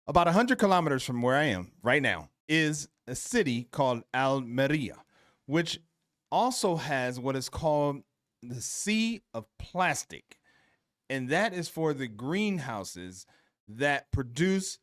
About 100 kilometers from where I am right now is a city called Almeria, which also has what is called the Sea of Plastic. And that is for the greenhouses that produce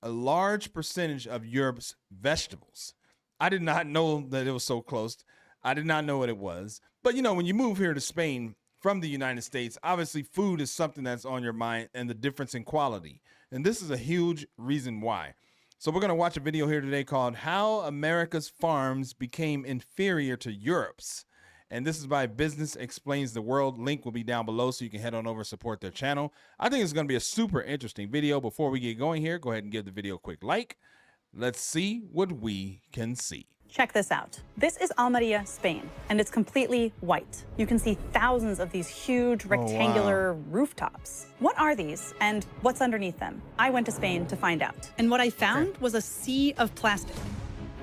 a large percentage of Europe's vegetables. I did not know that it was so close. I did not know what it was. But you know, when you move here to Spain from the United States, obviously food is something that's on your mind and the difference in quality. And this is a huge reason why. So we're going to watch a video here today called How America's Farms Became Inferior to Europe's. And this is by Business Explains the World. Link will be down below so you can head on over and support their channel. I think it's going to be a super interesting video. Before we get going here, go ahead and give the video a quick like. Let's see what we can see. Check this out. This is Almeria, Spain, and it's completely white. You can see thousands of these huge rectangular rooftops. What are these and what's underneath them? I went to Spain to find out. And what I found was a sea of plastic.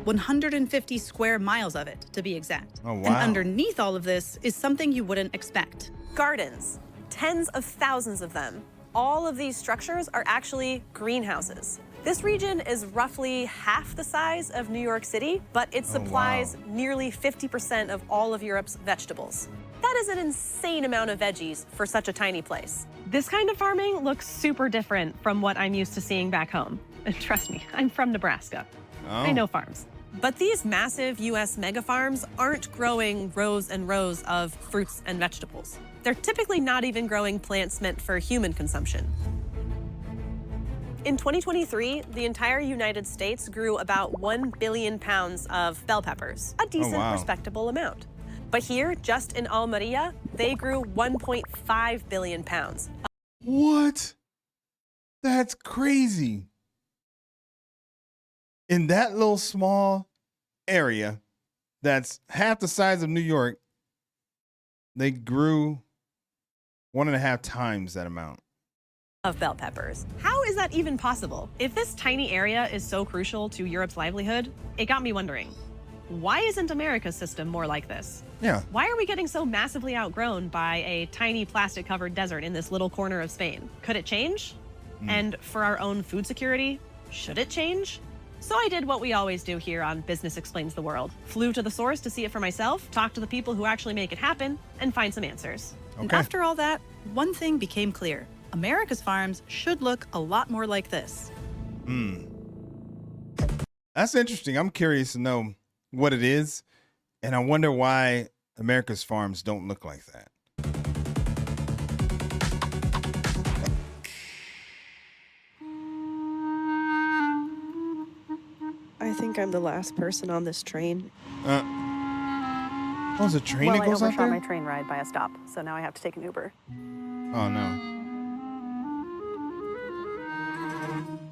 150 square miles of it, to be exact. Oh, wow. And underneath all of this is something you wouldn't expect. Gardens, tens of thousands of them. All of these structures are actually greenhouses. This region is roughly half the size of New York City, but it supplies nearly 50% of all of Europe's vegetables. That is an insane amount of veggies for such a tiny place. This kind of farming looks super different from what I'm used to seeing back home. And trust me, I'm from Nebraska. I know farms. But these massive US mega farms aren't growing rows and rows of fruits and vegetables. They're typically not even growing plants meant for human consumption. In 2023, the entire United States grew about 1 billion pounds of bell peppers, a decent, respectable amount. But here, just in Almeria, they grew 1.5 billion pounds. What? That's crazy. In that little small area that's half the size of New York, they grew 1.5 times that amount Of bell peppers. How is that even possible? If this tiny area is so crucial to Europe's livelihood, it got me wondering, why isn't America's system more like this? Yeah. Why are we getting so massively outgrown by a tiny plastic-covered desert in this little corner of Spain? Could it change? And for our own food security, should it change? So I did what we always do here on Business Explains the World. Flew to the source to see it for myself, talked to the people who actually make it happen, and find some answers. And after all that, one thing became clear. America's farms should look a lot more like this. That's interesting. I'm curious to know what it is, and I wonder why America's farms don't look like that. I think I'm the last person on this train. Oh, there's a train that goes out I there? overshot my train ride by a stop, so now I have to take an Uber. Oh, no.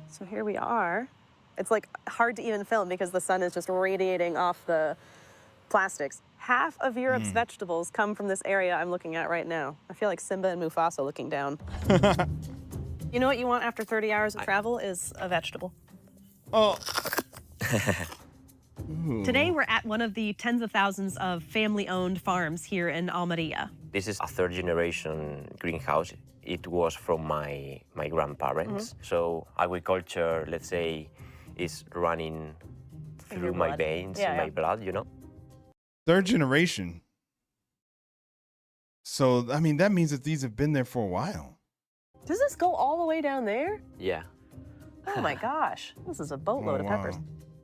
So here we are. It's like hard to even film because the sun is just radiating off the plastics. Half of Europe's vegetables come from this area I'm looking at right now. I feel like Simba and Mufasa looking down. You know what you want after 30 hours of travel is a vegetable. Oh. Today, we're at one of the tens of thousands of family-owned farms here in Almeria. This is a third-generation greenhouse. It was from my grandparents. So agriculture, let's say, is running through my veins, in my blood, you know? Third generation. So, I mean, that means that these have been there for a while. Does this go all the way down there? Yeah. Oh my gosh, this is a boatload of peppers.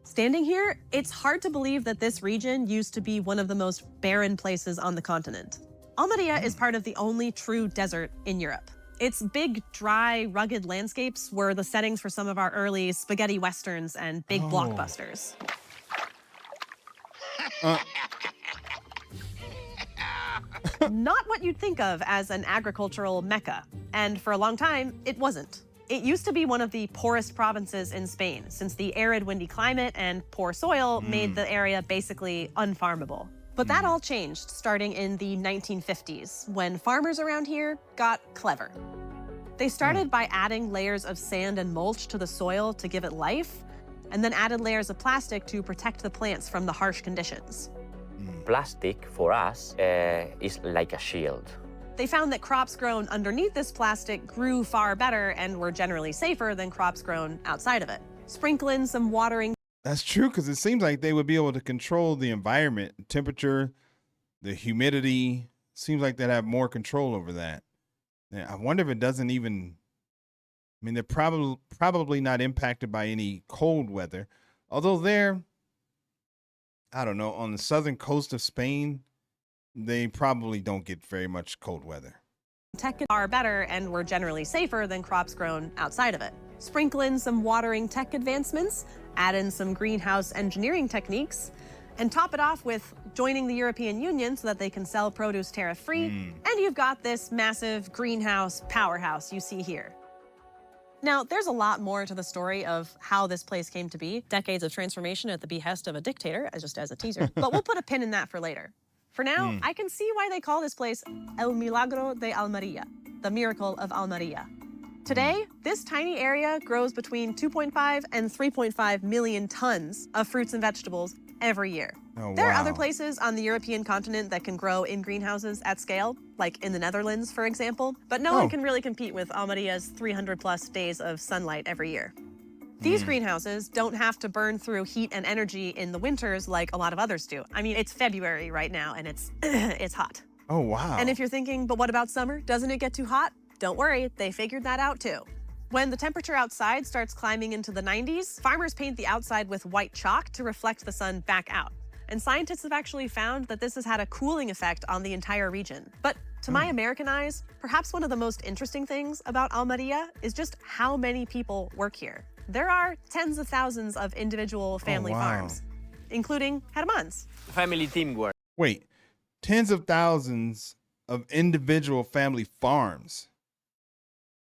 Standing here, it's hard to believe that this region used to be one of the most barren places on the continent. Almeria is part of the only true desert in Europe. Its big, dry, rugged landscapes were the settings for some of our early spaghetti westerns and big blockbusters. Not what you'd think of as an agricultural mecca, and for a long time, it wasn't. It used to be one of the poorest provinces in Spain, since the arid, windy climate and poor soil made the area basically unfarmable. But that all changed starting in the 1950s, when farmers around here got clever. They started by adding layers of sand and mulch to the soil to give it life, and then added layers of plastic to protect the plants from the harsh conditions. Plastic, for us, is like a shield. They found that crops grown underneath this plastic grew far better and were generally safer than crops grown outside of it. Sprinkle in some watering. That's true, because it seems like they would be able to control the environment, temperature, the humidity. Seems like they'd have more control over that. Yeah, I wonder if it doesn't even. I mean, they're probably not impacted by any cold weather, although they're, I don't know, on the southern coast of Spain, they probably don't get very much cold weather. Tech are better and were generally safer than crops grown outside of it. Sprinkle in some watering tech advancements, add in some greenhouse engineering techniques, and top it off with joining the European Union so that they can sell produce tariff-free, and you've got this massive greenhouse powerhouse you see here. Now, there's a lot more to the story of how this place came to be. Decades of transformation at the behest of a dictator, just as a teaser. But we'll put a pin in that for later. For now, I can see why they call this place El Milagro de Almería, the miracle of Almeria. Today, this tiny area grows between 2.5 and 3.5 million tons of fruits and vegetables every year. Oh, There are wow. other places on the European continent that can grow in greenhouses at scale, like in the Netherlands, for example, but no one can really compete with Almeria's 300 plus days of sunlight every year. These greenhouses don't have to burn through heat and energy in the winters like a lot of others do. I mean, it's February right now and it's hot. Oh, wow. And if you're thinking, but what about summer? Doesn't it get too hot? Don't worry, they figured that out too. When the temperature outside starts climbing into the 90s, farmers paint the outside with white chalk to reflect the sun back out. And scientists have actually found that this has had a cooling effect on the entire region. But to my American eyes, perhaps one of the most interesting things about Almeria is just how many people work here. There are tens of thousands of individual family wow. farms, including Hermans. Family teamwork. Wait, tens of thousands of individual family farms,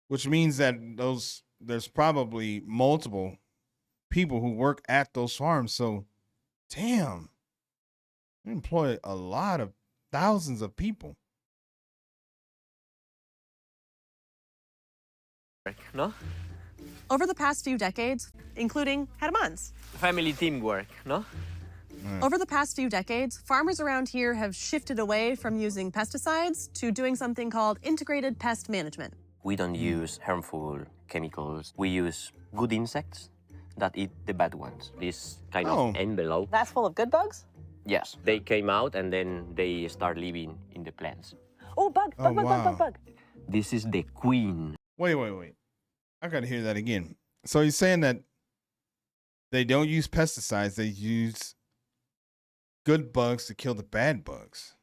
which means that there's probably multiple people who work at those farms. So, damn, they employ a lot of thousands of people. No? Over the past few decades, including Hermans. Family teamwork, no? Over the past few decades, farmers around here have shifted away from using pesticides to doing something called integrated pest management. We don't use harmful chemicals. We use good insects that eat the bad ones. This kind Oh. of envelope. That's full of good bugs? Yes, they came out and then they start living in the plants. Oh, bug, Oh, bug, bug, wow. bug, bug, bug. This is the queen. Wait. I got to hear that again. So you're saying that they don't use pesticides, they use good bugs to kill the bad bugs.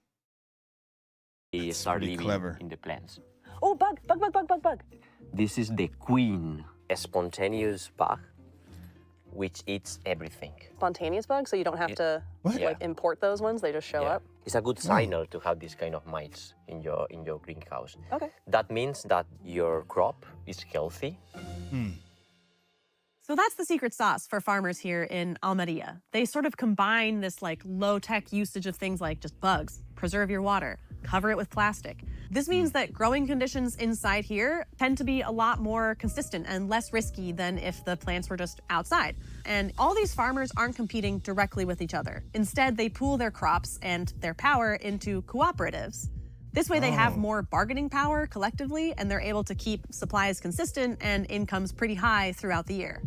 They That's start pretty living clever. in the plants. Oh, bug, bug, bug, bug, bug, bug. This is the queen. A spontaneous bug which eats everything. Spontaneous bugs, so you don't have to What? like import those ones. They just show up. It's a good signal to have this kind of mites in your greenhouse. Okay. That means that your crop is healthy. So that's the secret sauce for farmers here in Almeria. They sort of combine this like low-tech usage of things like just bugs, preserve your water, cover it with plastic. This means that growing conditions inside here tend to be a lot more consistent and less risky than if the plants were just outside. And all these farmers aren't competing directly with each other. Instead, they pool their crops and their power into cooperatives. This way they have more bargaining power collectively, and they're able to keep supplies consistent and incomes pretty high throughout the year.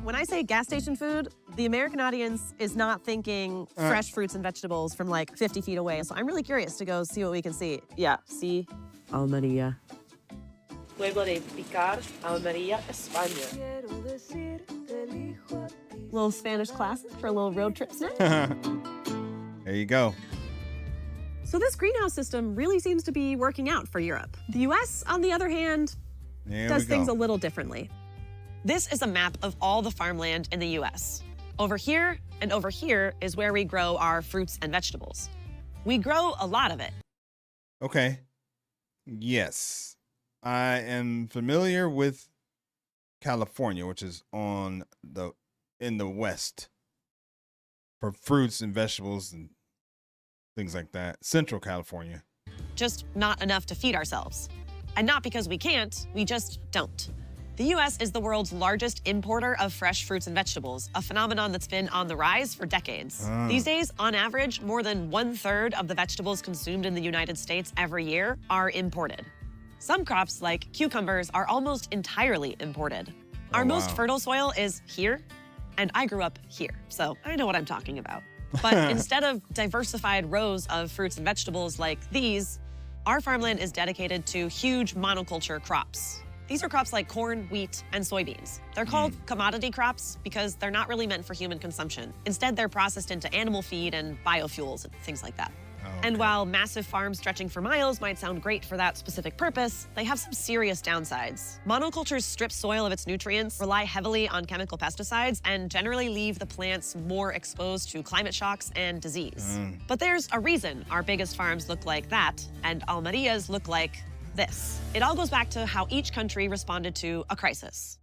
When I say gas station food, the American audience is not thinking fresh fruits and vegetables from like 50 feet away. So I'm really curious to go see what we can see. Yeah, see Almeria. Pueblo de Picar, Almería, España. Little Spanish class for a little road trip snack. There you go. So this greenhouse system really seems to be working out for Europe. The US, on the other hand, There does we go. things a little differently. This is a map of all the farmland in the US. Over here and over here is where we grow our fruits and vegetables. We grow a lot of it. Okay. Yes. I am familiar with California, which is in the west for fruits and vegetables and things like that. Central California. Just not enough to feed ourselves. And not because we can't, we just don't. The US is the world's largest importer of fresh fruits and vegetables, a phenomenon that's been on the rise for decades. These days, on average, more than 1/3 of the vegetables consumed in the United States every year are imported. Some crops, like cucumbers, are almost entirely imported. Our most fertile soil is here, and I grew up here, so I know what I'm talking about. But instead of diversified rows of fruits and vegetables like these, our farmland is dedicated to huge monoculture crops. These are crops like corn, wheat, and soybeans. They're called commodity crops because they're not really meant for human consumption. Instead, they're processed into animal feed and biofuels and things like that. And while massive farms stretching for miles might sound great for that specific purpose, they have some serious downsides. Monocultures strip soil of its nutrients, rely heavily on chemical pesticides, and generally leave the plants more exposed to climate shocks and disease. But there's a reason our biggest farms look like that, and Almeria's look like this. It all goes back to how each country responded to a crisis.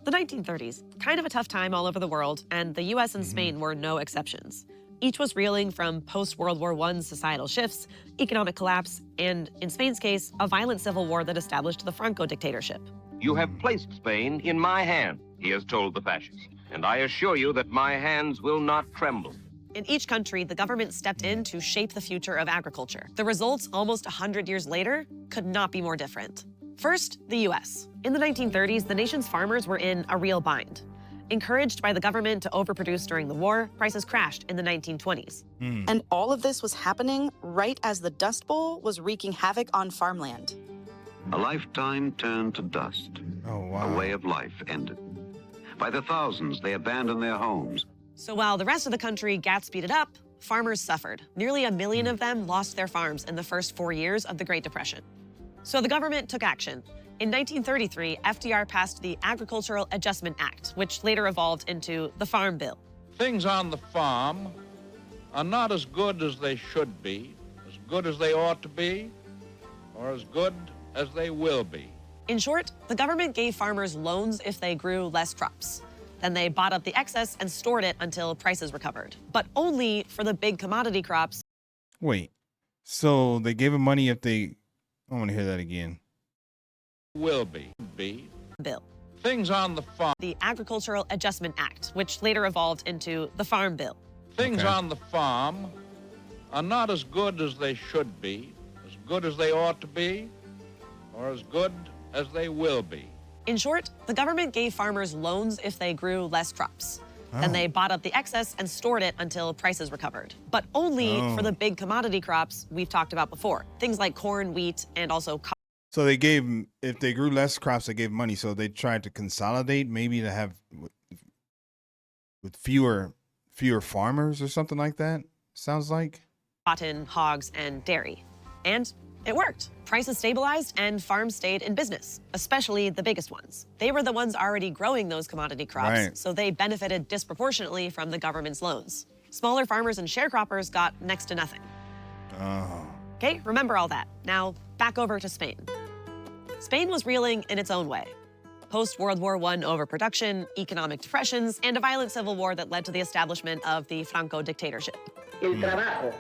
The 1930s, kind of a tough time all over the world, and the US and Spain were no exceptions. Each was reeling from post-World War I societal shifts, economic collapse, and, in Spain's case, a violent civil war that established the Franco dictatorship. You have placed Spain in my hand, he has told the fascists, and I assure you that my hands will not tremble. In each country, the government stepped in to shape the future of agriculture. The results, almost 100 years later, could not be more different. First, the US. In the 1930s, the nation's farmers were in a real bind. Encouraged by the government to overproduce during the war, prices crashed in the 1920s. And all of this was happening right as the Dust Bowl was wreaking havoc on farmland. A lifetime turned to dust. A way of life ended. By the thousands, they abandoned their homes. So while the rest of the country got speeded up, farmers suffered. Nearly 1 million of them lost their farms in the first 4 years of the Great Depression. So the government took action. In 1933, FDR passed the Agricultural Adjustment Act, which later evolved into the Farm Bill. Things on the farm are not as good as they should be, as good as they ought to be, or as good as they will be. In short, the government gave farmers loans if they grew less crops. Then they bought up the excess and stored it until prices recovered, but only for the big commodity crops. Wait, so they gave them money if they... I want to hear that again. Will be. Bill. Things on the farm. The Agricultural Adjustment Act, which later evolved into the Farm Bill. Things on the farm are not as good as they should be, as good as they ought to be, or as good as they will be. In short, the government gave farmers loans if they grew less crops. Then they bought up the excess and stored it until prices recovered, but only for the big commodity crops we've talked about before, things like corn, wheat, and also cotton. So they gave them, if they grew less crops, they gave money. So they tried to consolidate, maybe to have with fewer farmers or something like that. Sounds like Cotton, hogs, and dairy. And it worked. Prices stabilized and farms stayed in business, especially the biggest ones. They were the ones already growing those commodity crops, so they benefited disproportionately from the government's loans. Smaller farmers and sharecroppers got next to nothing. Okay, remember all that. Now, back over to Spain. Spain was reeling in its own way. Post-World War I overproduction, economic depressions, and a violent civil war that led to the establishment of the Franco dictatorship. El trabajo,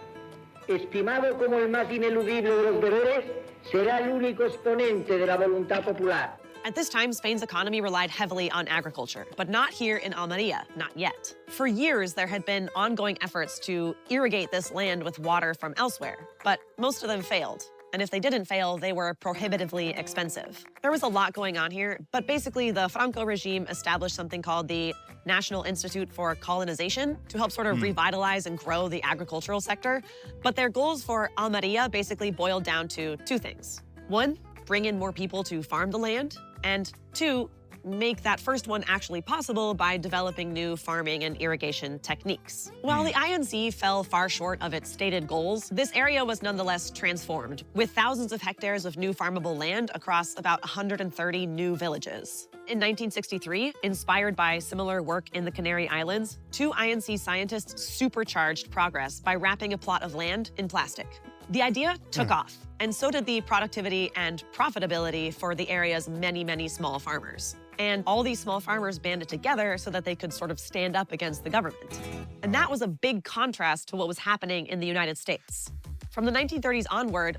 estimado como el más ineludible de los deberes, será el único exponente de la voluntad popular. At this time, Spain's economy relied heavily on agriculture, but not here in Almeria, not yet. For years, there had been ongoing efforts to irrigate this land with water from elsewhere, but most of them failed. And if they didn't fail, they were prohibitively expensive. There was a lot going on here, but basically the Franco regime established something called the National Institute for Colonization to help sort of revitalize and grow the agricultural sector. But their goals for Almeria basically boiled down to two things. One, bring in more people to farm the land, and two, make that first one actually possible by developing new farming and irrigation techniques. While the INC fell far short of its stated goals, this area was nonetheless transformed, with thousands of hectares of new farmable land across about 130 new villages. In 1963, inspired by similar work in the Canary Islands, 2 INC scientists supercharged progress by wrapping a plot of land in plastic. The idea took off, and so did the productivity and profitability for the area's many, many small farmers. And all these small farmers banded together so that they could sort of stand up against the government. And that was a big contrast to what was happening in the United States. From the 1930s onward,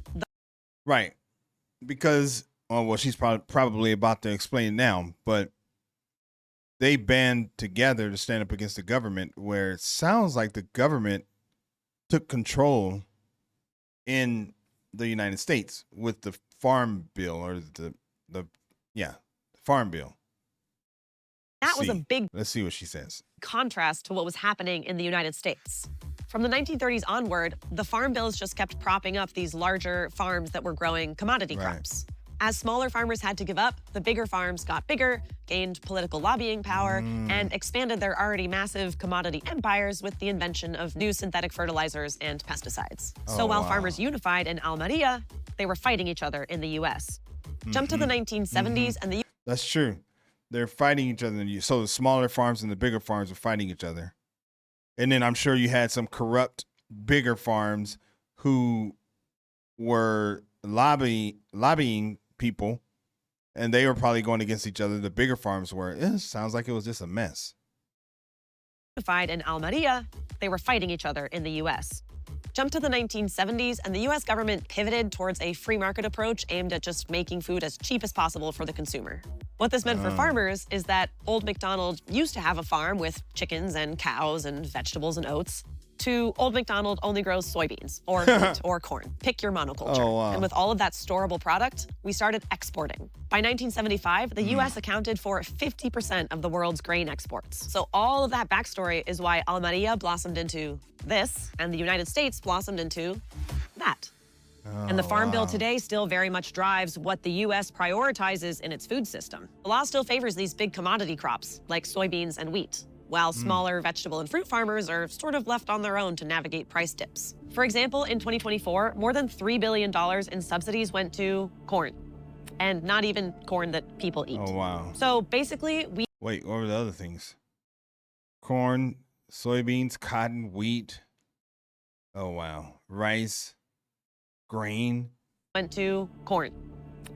right. Because Oh, well, she's probably about to explain now, but they band together to stand up against the government, where it sounds like the government took control in the United States with the Farm Bill, or the Farm Bill. That was a big Let's see what she says. contrast to what was happening in the United States. From the 1930s onward, the farm bills just kept propping up these larger farms that were growing commodity crops. As smaller farmers had to give up, the bigger farms got bigger, gained political lobbying power, and expanded their already massive commodity empires with the invention of new synthetic fertilizers and pesticides. So while farmers unified in Almeria, they were fighting each other in the US. Jump to the 1970s and the That's true. They're fighting each other. So the smaller farms and the bigger farms are fighting each other. And then I'm sure you had some corrupt bigger farms who were lobbying people, and they were probably going against each other. The bigger farms were. It sounds like it was just a mess. unified in Almeria, they were fighting each other in the US. Jump to the 1970s, and the US government pivoted towards a free market approach aimed at just making food as cheap as possible for the consumer. What this meant for farmers is that Old MacDonald used to have a farm with chickens and cows and vegetables and oats, to Old MacDonald only grows soybeans or wheat or corn. Pick your monoculture. Oh, wow. And with all of that storable product, we started exporting. By 1975, the US accounted for 50% of the world's grain exports. So all of that backstory is why Almeria blossomed into this, and the United States blossomed into that. And the Farm Bill today still very much drives what the US prioritizes in its food system. The law still favors these big commodity crops, like soybeans and wheat, while smaller vegetable and fruit farmers are sort of left on their own to navigate price dips. For example, in 2024, more than $3 billion in subsidies went to corn, and not even corn that people eat. Oh, wow. So basically, Wait, what were the other things? Corn, soybeans, cotton, wheat. Oh, wow. Rice, grain. went to corn,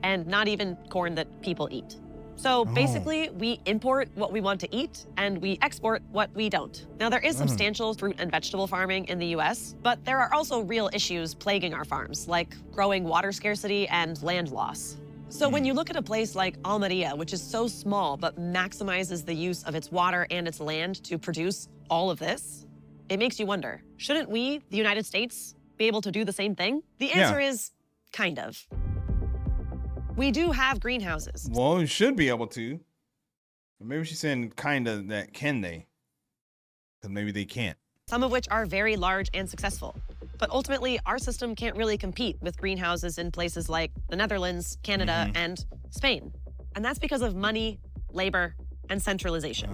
and not even corn that people eat. So basically, we import what we want to eat, and we export what we don't. Now, there is substantial fruit and vegetable farming in the US, but there are also real issues plaguing our farms, like growing water scarcity and land loss. So when you look at a place like Almeria, which is so small but maximizes the use of its water and its land to produce all of this, it makes you wonder, shouldn't we, the United States, be able to do the same thing? The answer is kind of. We do have greenhouses. Well, you should be able to. But maybe she's saying kind of that can they? Because maybe they can't. Some of which are very large and successful. But ultimately, our system can't really compete with greenhouses in places like the Netherlands, Canada, and Spain. And that's because of money, labor, and centralization.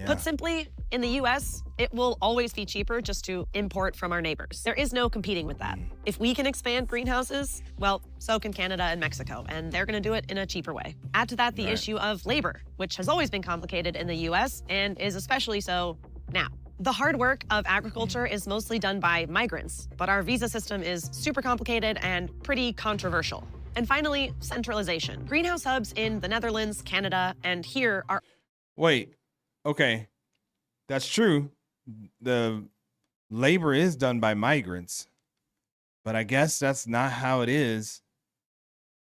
Put simply, in the US, it will always be cheaper just to import from our neighbors. There is no competing with that. If we can expand greenhouses, well, so can Canada and Mexico, and they're gonna do it in a cheaper way. Add to that the issue of labor, which has always been complicated in the US and is especially so now. The hard work of agriculture is mostly done by migrants, but our visa system is super complicated and pretty controversial. And finally, centralization. Greenhouse hubs in the Netherlands, Canada, and here are Wait, okay. That's true. The labor is done by migrants, but I guess that's not how it is.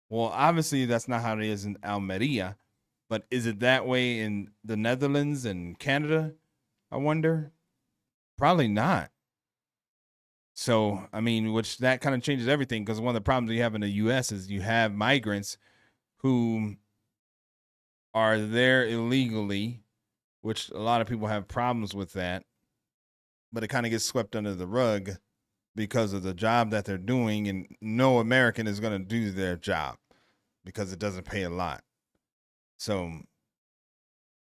Well, obviously that's not how it is in Almeria, but is it that way in the Netherlands and Canada? I wonder. Probably not. So, I mean, which that kind of changes everything, because one of the problems you have in the US is you have migrants who are there illegally, which a lot of people have problems with that, but it kind of gets swept under the rug because of the job that they're doing, and no American is going to do their job because it doesn't pay a lot. So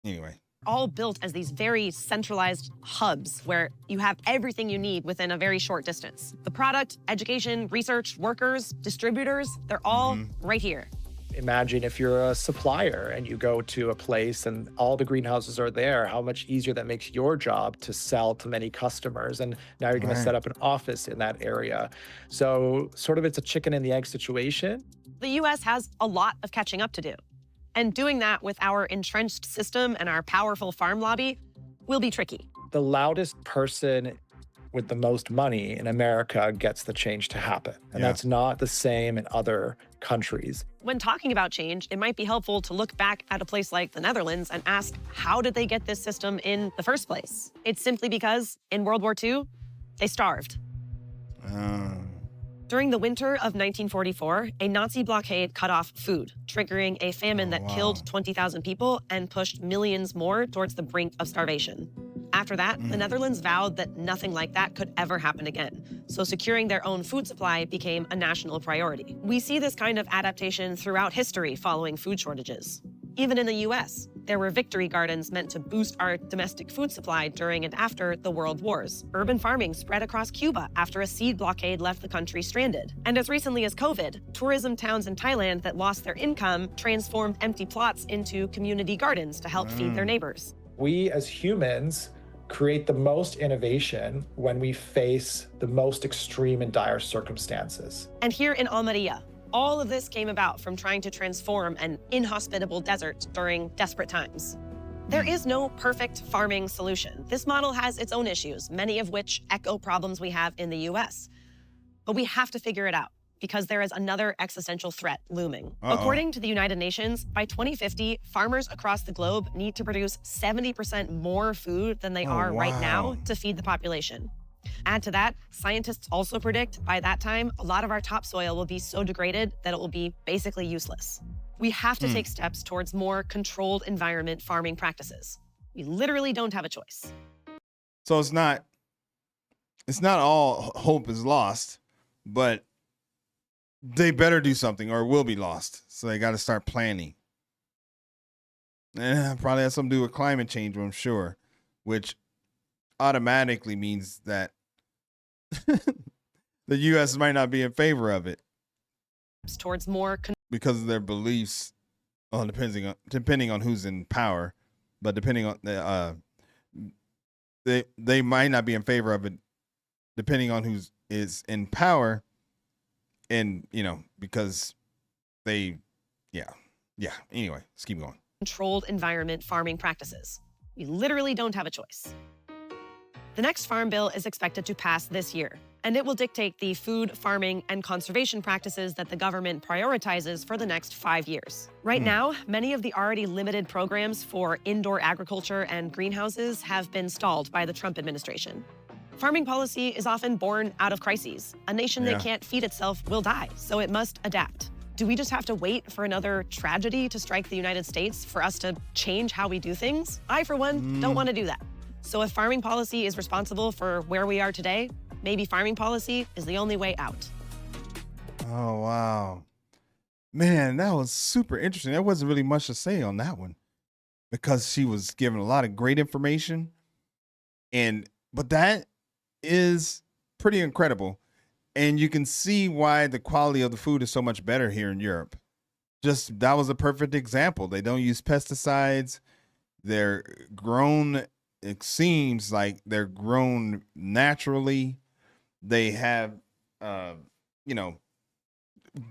anyway. all built as these very centralized hubs where you have everything you need within a very short distance. The product, education, research, workers, distributors, they're all right here. Imagine if you're a supplier and you go to a place and all the greenhouses are there, how much easier that makes your job to sell to many customers. And now you're going to set up an office in that area. So sort of it's a chicken and the egg situation. The US has a lot of catching up to do. And doing that with our entrenched system and our powerful farm lobby will be tricky. The loudest person with the most money in America gets the change to happen. And that's not the same in other countries. When talking about change, it might be helpful to look back at a place like the Netherlands and ask, how did they get this system in the first place? It's simply because in World War II, they starved. During the winter of 1944, a Nazi blockade cut off food, triggering a famine that killed 20,000 people and pushed millions more towards the brink of starvation. After that, the Netherlands vowed that nothing like that could ever happen again. So securing their own food supply became a national priority. We see this kind of adaptation throughout history following food shortages. Even in the US, there were victory gardens meant to boost our domestic food supply during and after the World Wars. Urban farming spread across Cuba after a seed blockade left the country stranded. And as recently as COVID, tourism towns in Thailand that lost their income transformed empty plots into community gardens to help feed their neighbors. We as humans create the most innovation when we face the most extreme and dire circumstances. And here in Almeria, all of this came about from trying to transform an inhospitable desert during desperate times. There is no perfect farming solution. This model has its own issues, many of which echo problems we have in the US. But we have to figure it out because there is another existential threat looming. According to the United Nations, by 2050, farmers across the globe need to produce 70% more food than they are right now to feed the population. Add to that, scientists also predict by that time, a lot of our topsoil will be so degraded that it will be basically useless. We have to take steps towards more controlled environment farming practices. We literally don't have a choice. So it's not all hope is lost, but they better do something or it will be lost. So they got to start planning. And probably has something to do with climate change, I'm sure, which automatically means that the U.S. might not be in favor of it towards more because of their beliefs, depending on who's in power, but depending on they might not be in favor of it, depending on who is in power, and because they, Anyway, let's keep going. Controlled environment farming practices. We literally don't have a choice. The next farm bill is expected to pass this year, and it will dictate the food, farming, and conservation practices that the government prioritizes for the next 5 years. Right now, many of the already limited programs for indoor agriculture and greenhouses have been stalled by the Trump administration. Farming policy is often born out of crises. A nation that can't feed itself will die, so it must adapt. Do we just have to wait for another tragedy to strike the United States for us to change how we do things? I, for one, don't want to do that. So if farming policy is responsible for where we are today, maybe farming policy is the only way out. Oh, wow. Man, that was super interesting. There wasn't really much to say on that one because she was giving a lot of great information. But that is pretty incredible. And you can see why the quality of the food is so much better here in Europe. That was a perfect example. They don't use pesticides. They're grown, it seems like they're grown naturally. They have,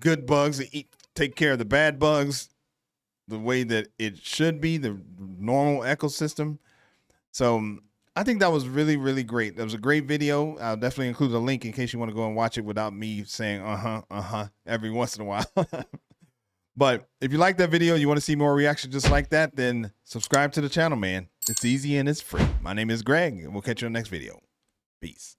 good bugs that take care of the bad bugs the way that it should be, the normal ecosystem. So I think that was really, really great. That was a great video. I'll definitely include a link in case you want to go and watch it without me saying every once in a while. But if you like that video, you want to see more reaction just like that, then subscribe to the channel, man. It's easy and it's free. My name is Greg, and we'll catch you on the next video. Peace.